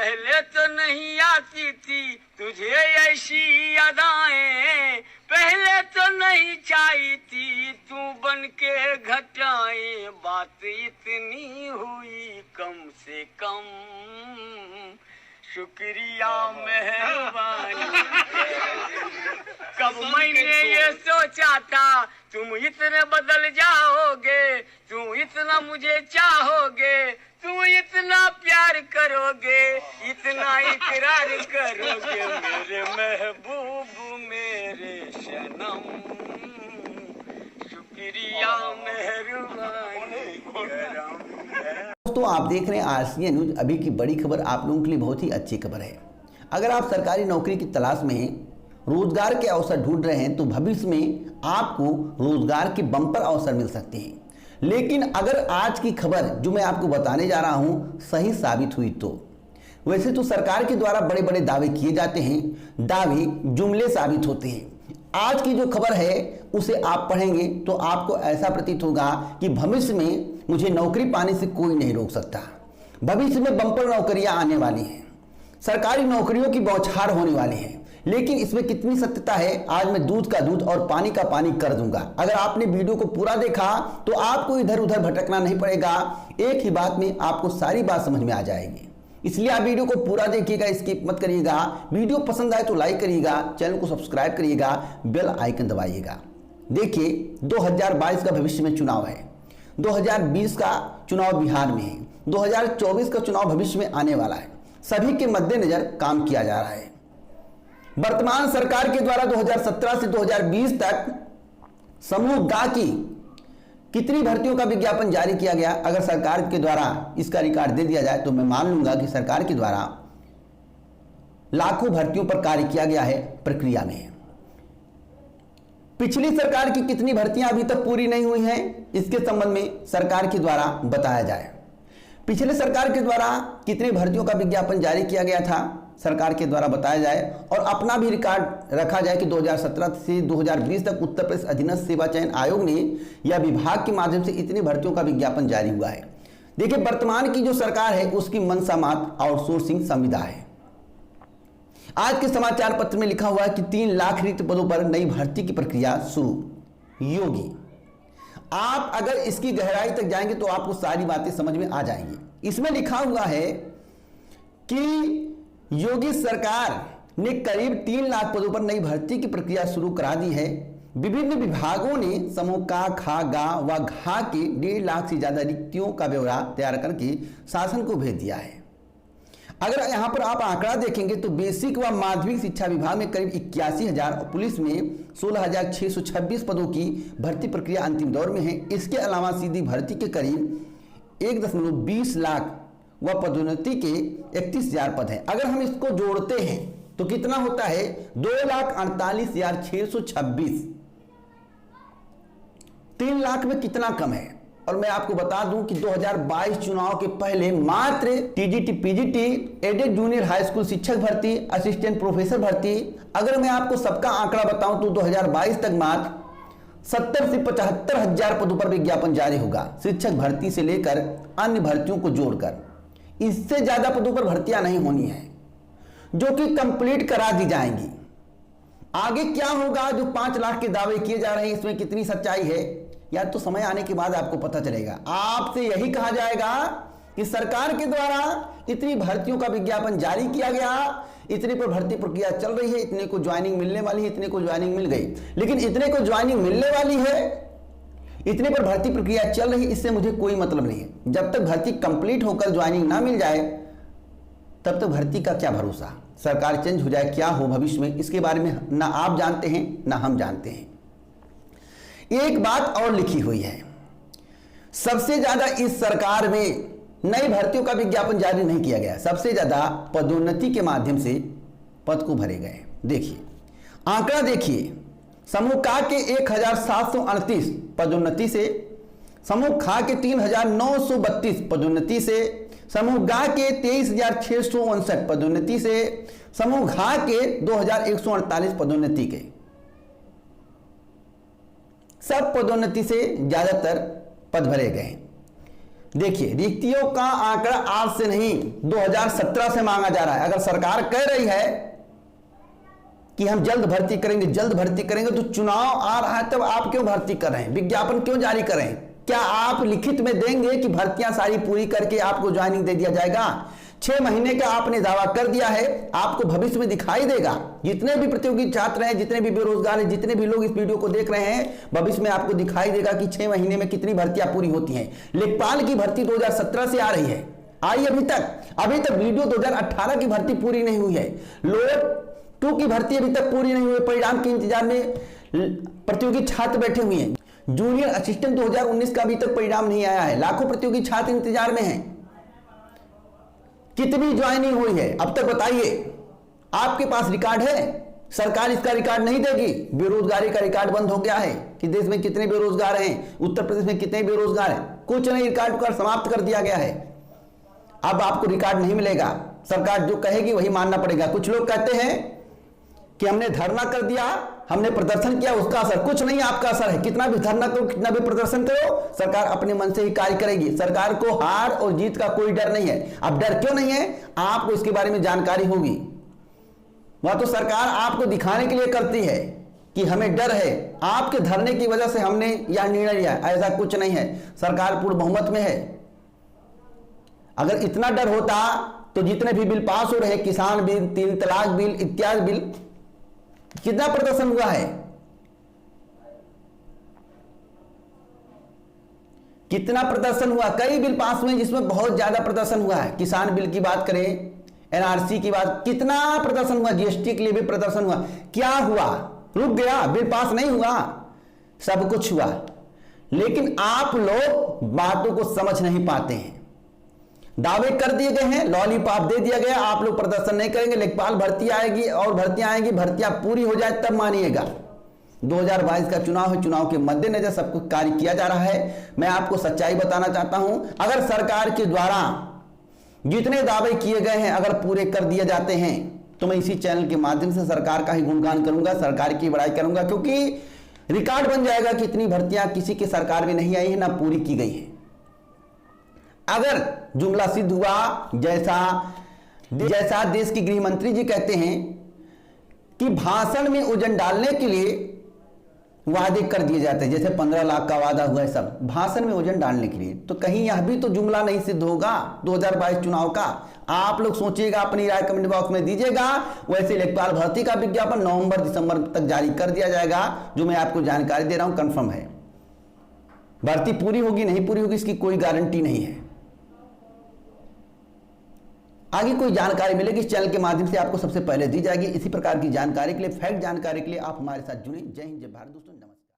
पहले तो नहीं आती थी तुझे ऐसी अदाएं, पहले तो नहीं चाही थी तू बन के घटाएं, बात इतनी हुई कम से कम, शुक्रिया मेहरबानी। कब मैंने ये सोचा था तुम इतने बदल जाओगे, तुम इतना मुझे चाहोगे, तुम इतना प्यार करोगे, इतना इकरार करोगे, मेरे महबूब मेरे सनम, शुक्रिया मेहरबानी करम। दोस्तों, आप देख रहे हैं आरसीएन न्यूज। अभी की बड़ी खबर आप लोगों के लिए बहुत ही अच्छी खबर है। अगर आप सरकारी नौकरी की तलाश में हैं, रोजगार के अवसर ढूंढ रहे हैं, तो भविष्य में आपको रोजगार के बम्पर अवसर मिल सकते हैं। लेकिन अगर आज की खबर जो मैं आपको बताने जा रहा हूं सही साबित हुई तो, वैसे तो सरकार के द्वारा बड़े बड़े दावे किए जाते हैं, दावे जुमले साबित होते हैं। आज की जो खबर है उसे आप पढ़ेंगे तो आपको ऐसा प्रतीत होगा कि भविष्य में मुझे नौकरी पाने से कोई नहीं रोक सकता। भविष्य में बम्पर नौकरियां आने वाली हैं, सरकारी नौकरियों की बौछार होने वाली है। लेकिन इसमें कितनी सत्यता है, आज मैं दूध का दूध और पानी का पानी कर दूंगा। अगर आपने वीडियो को पूरा देखा तो आपको इधर उधर भटकना नहीं पड़ेगा, एक ही बात में आपको सारी बात समझ में आ जाएगी। इसलिए आप वीडियो को पूरा देखिएगा, स्किप मत करिएगा। वीडियो पसंद आए तो लाइक करिएगा, चैनल को सब्सक्राइब करिएगा, बेल आइकन दबाइएगा। देखिए, 2022 का भविष्य में चुनाव है, 2020 का चुनाव बिहार में है, 2024 का चुनाव भविष्य में आने वाला है। सभी के मद्देनजर काम किया जा रहा है। वर्तमान सरकार के द्वारा 2017 से 2020 तक समूह गा की कितनी भर्तियों का विज्ञापन जारी किया गया, अगर सरकार के द्वारा इसका रिकॉर्ड दे दिया जाए तो मैं मान लूंगा कि सरकार के द्वारा लाखों भर्तियों पर कार्य किया गया है, प्रक्रिया में है। पिछली सरकार की कितनी भर्तियां अभी तक पूरी नहीं हुई हैं, इसके संबंध में सरकार के द्वारा बताया जाए। पिछले सरकार के द्वारा कितनी भर्तियों का विज्ञापन जारी किया गया था, सरकार के द्वारा बताया जाए। और अपना भी रिकॉर्ड रखा जाए कि 2017 से 2020 तक उत्तर प्रदेश अधीनस्थ सेवा चयन आयोग ने या विभाग के माध्यम से इतनी भर्तियों का विज्ञापन जारी हुआ है। देखिए, वर्तमान की जो सरकार है उसकी मनसा मात्र आउटसोर्सिंग संविदा है। आज के समाचार पत्र में लिखा हुआ है कि 3 लाख रिक्त पदों पर नई भर्ती की प्रक्रिया शुरू। योगी, आप अगर इसकी गहराई तक जाएंगे तो आपको सारी बातें समझ में आ जाएंगी। इसमें लिखा हुआ है कि योगी सरकार ने करीब 3 लाख पदों पर नई भर्ती की प्रक्रिया शुरू करा दी है। विभिन्न विभागों ने समूह का, खा, गा व घा के 1.5 लाख से ज्यादा रिक्तियों का ब्यौरा तैयार करके शासन को भेज दिया है। अगर यहां पर आप आंकड़ा देखेंगे तो बेसिक व माध्यमिक शिक्षा विभाग में करीब 81,000 और पुलिस में 16,626 पदों की भर्ती प्रक्रिया अंतिम दौर में है। इसके अलावा सीधी भर्ती के करीब 1.20 लाख व पदोन्नति के 31,000 पद हैं। अगर हम इसको जोड़ते हैं तो कितना होता है, 2,48,626। 3 लाख में कितना कम है। और मैं आपको बता दूं कि 2022 चुनाव के पहले मात्र TGT, PGT, aided junior high school शिक्षक भर्ती, असिस्टेंट प्रोफेसर भर्ती, अगर मैं आपको सबका आंकड़ा बताऊं तो 2022 तक मात्र 70 से 75 हजार पदों पर विज्ञापन जारी होगा, शिक्षक भर्ती से लेकर अन्य भर्तियों को जोड़कर। इससे ज्यादा पदों पर भर्तियां नहीं होनी है, जो कि कंप्लीट करा दी जाएंगी। आगे क्या होगा, जो 5 लाख के दावे किए जा रहे हैं, इसमें कितनी सच्चाई है, या तो समय आने के बाद आपको पता चलेगा। आपसे यही कहा जाएगा कि सरकार के द्वारा इतनी भर्तियों का विज्ञापन जारी किया गया, इतने पर भर्ती प्रक्रिया चल रही है, इतने को ज्वाइनिंग मिलने वाली है, इतने को ज्वाइनिंग मिल गई। लेकिन इतने को ज्वाइनिंग मिलने वाली है, इतने पर भर्ती प्रक्रिया चल रही है, इससे मुझे कोई मतलब नहीं है। जब तक भर्ती कंप्लीट होकर ज्वाइनिंग ना मिल जाए तब तक भर्ती का क्या भरोसा। सरकार चेंज हो जाए, क्या हो भविष्य में, इसके बारे में ना आप जानते हैं ना हम जानते हैं। एक बात और लिखी हुई है, सबसे ज्यादा इस सरकार में नई भर्तियों का विज्ञापन जारी नहीं किया गया, सबसे ज्यादा पदोन्नति के माध्यम से पद को भरे गए। देखिए आंकड़ा, देखिए समूह का के 1,738 पदोन्नति से, समूह खा के 3,932 पदोन्नति से, समूह गा के 23,659 पदोन्नति से, समूह घा के 2,148 पदोन्नति के। सब पदोन्नति से ज्यादातर पद भरे गए। देखिए, रिक्तियों का आंकड़ा आज से नहीं 2017 से मांगा जा रहा है। अगर सरकार कह रही है कि हम जल्द भर्ती करेंगे, तो चुनाव आ रहा है, तब आप क्यों भर्ती कर रहे हैं, विज्ञापन क्यों जारी कर रहे हैं? क्या आप लिखित में देंगे कि भर्तियां सारी पूरी करके आपको ज्वाइनिंग दे दिया जाएगा? 6 महीने का आपने दावा कर दिया है, आपको भविष्य में दिखाई देगा। जितने भी प्रतियोगी छात्र हैं, जितने भी बेरोजगार हैं, जितने भी लोग इस वीडियो को देख रहे हैं, भविष्य में आपको दिखाई देगा कि 6 महीने में कितनी भर्तियां पूरी होती हैं। लेखपाल की भर्ती 2017 से आ रही है, आई अभी तक वीडियो 2018 की भर्ती पूरी नहीं हुई है। लोअर 2 की भर्ती अभी तक पूरी नहीं हुई, परिणाम के इंतजार में प्रतियोगी छात्र बैठे हुए हैं। जूनियर असिस्टेंट 2019 का अभी तक परिणाम नहीं आया है, लाखों प्रतियोगी छात्र इंतजार में हैं। कितनी ज्वाइनिंग हुई है अब तक बताइए? आपके पास रिकॉर्ड है? सरकार इसका रिकॉर्ड नहीं देगी। बेरोजगारी का रिकॉर्ड बंद हो गया है कि देश में कितने बेरोजगार हैं, उत्तर प्रदेश में कितने बेरोजगार हैं, कुछ नहीं, रिकॉर्ड कर समाप्त कर दिया गया है। अब आपको रिकॉर्ड नहीं मिलेगा, सरकार जो कहेगी वही मानना पड़ेगा। कुछ लोग कहते हैं कि हमने धरना कर दिया, हमने प्रदर्शन किया, उसका असर कुछ नहीं, आपका असर है। कितना भी धरना करो, कितना भी प्रदर्शन करो, सरकार अपने मन से ही कार्य करेगी। सरकार को हार और जीत का कोई डर नहीं है। अब डर क्यों नहीं है? आपको इसके बारे में जानकारी होगी। वह तो सरकार आपको दिखाने के लिए करती है कि हमें डर है, आपके धरने की वजह से हमने यह निर्णय लिया। ऐसा कुछ नहीं है, सरकार पूर्ण बहुमत में है। अगर इतना डर होता तो जितने भी बिल पास हो रहे, किसान बिल, 3 तलाक बिल इत्यादि बिल, कितना प्रदर्शन हुआ है, कितना प्रदर्शन हुआ? कई बिल पास हुए जिसमें बहुत ज्यादा प्रदर्शन हुआ है। किसान बिल की बात करें, एनआरसी की बात, कितना प्रदर्शन हुआ, जीएसटी के लिए भी प्रदर्शन हुआ। क्या हुआ? रुक गया, बिल पास नहीं हुआ, सब कुछ हुआ। लेकिन आप लोग बातों को समझ नहीं पाते हैं। दावे कर दिए गए हैं, लॉलीपॉप दे दिया गया, आप लोग प्रदर्शन नहीं करेंगे, लेखपाल भर्ती आएगी और भर्तियां आएंगी, भर्तियां पूरी हो जाए तब मानिएगा। 2022 का चुनाव है, चुनाव के मद्देनजर सब कुछ कार्य किया जा रहा है। मैं आपको सच्चाई बताना चाहता हूं, अगर सरकार के द्वारा जितने दावे किए गए हैं अगर पूरे कर दिए जाते हैं तो मैं इसी चैनल के माध्यम से सरकार का ही गुणगान करूंगा, सरकार की बड़ाई करूंगा, क्योंकि रिकॉर्ड बन जाएगा कि इतनी भर्तियां किसी की सरकार में नहीं आई है, ना पूरी की गई है। अगर जुमला सिद्ध हुआ, जैसा देश के गृह मंत्री जी कहते हैं कि भाषण में वजन डालने के लिए वादे कर दिए जाते हैं, जैसे 15 लाख का वादा हुआ है, सब भाषण में वजन डालने के लिए, तो कहीं यह भी तो जुमला नहीं सिद्ध होगा 2022 चुनाव का। आप लोग सोचिएगा, अपनी राय कमेंट बॉक्स में दीजिएगा। वैसे लेखपाल भर्ती का विज्ञापन नवंबर-दिसंबर तक जारी कर दिया जाएगा, जो मैं आपको जानकारी दे रहा हूं, कंफर्म है। भर्ती पूरी होगी नहीं पूरी होगी इसकी कोई गारंटी नहीं है। आगे कोई जानकारी मिलेगी इस चैनल के माध्यम से आपको सबसे पहले दी जाएगी। इसी प्रकार की जानकारी के लिए, फैक्ट जानकारी के लिए आप हमारे साथ जुड़ें। जय हिंद, जय भारत दोस्तों।